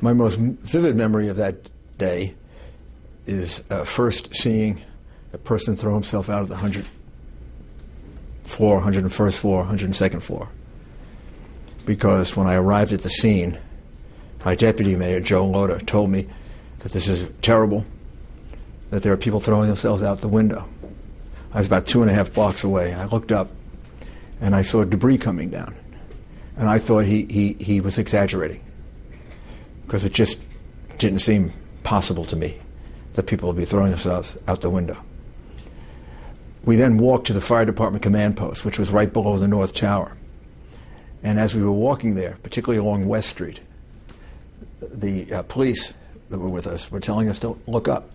My most vivid memory of that day is first seeing a person throw himself out of the 100th floor, 101st floor, 102nd floor. Because when I arrived at the scene, my deputy mayor, Joe Loda, told me that this is terrible, that there are people throwing themselves out the window. I was about 2.5 blocks away. I looked up, and I saw debris coming down. And I thought he was exaggerating, because it just didn't seem possible to me that people would be throwing themselves out the window. We then walked to the fire department command post, which was right below the North Tower. And as we were walking there, particularly along West Street, the police that were with us were telling us to look up,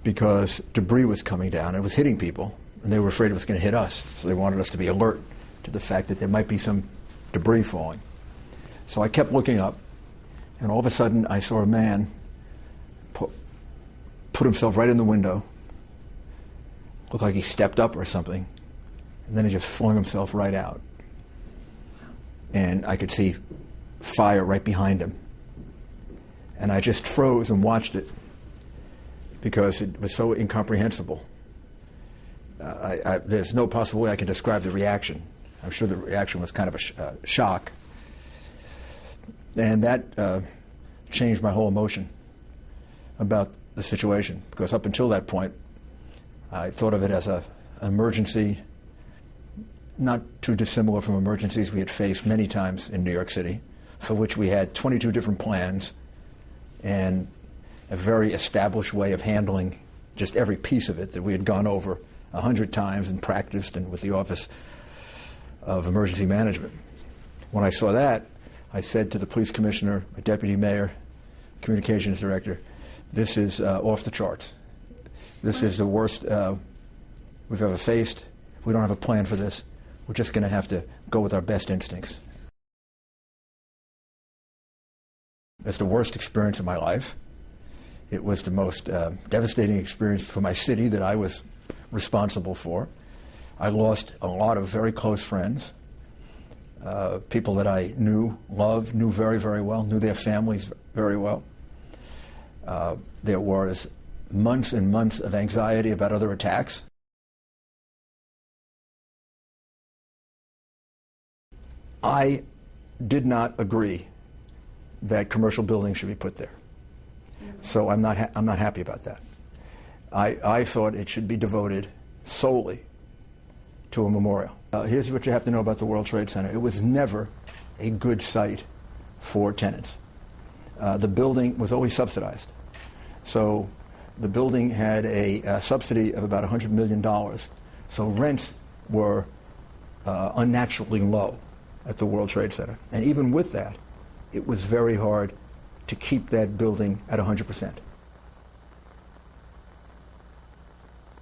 because debris was coming down. It was hitting people, and they were afraid it was going to hit us. So they wanted us to be alert to the fact that there might be some debris falling. So I kept looking up, and all of a sudden I saw a man put himself right in the window. Looked like he stepped up or something, and then he just flung himself right out. And I could see fire right behind him. And I just froze and watched it, because it was so incomprehensible. There's no possible way I can describe the reaction. I'm sure the reaction was kind of a shock. And that changed my whole emotion about the situation, because up until that point, I thought of it as an emergency, not too dissimilar from emergencies we had faced many times in New York City, for which we had 22 different plans and a very established way of handling just every piece of it that we had gone over 100 times and practiced and with the Office of Emergency Management. When I saw that, I said to the police commissioner, my deputy mayor, communications director, this is off the charts. This is the worst we've ever faced. We don't have a plan for this. We're just going to have to go with our best instincts. It's the worst experience of my life. It was the most devastating experience for my city that I was responsible for. I lost a lot of very close friends, people that I knew, loved, knew very, very well, knew their families very well. There was months and months of anxiety about other attacks. I did not agree that commercial buildings should be put there. So I'm not happy about that. I thought it should be devoted solely to a memorial. Here's what you have to know about the World Trade Center. It was never a good site for tenants. The building was always subsidized. So the building had a subsidy of about $100 million. So rents were unnaturally low at the World Trade Center. And even with that, it was very hard to keep that building at 100%.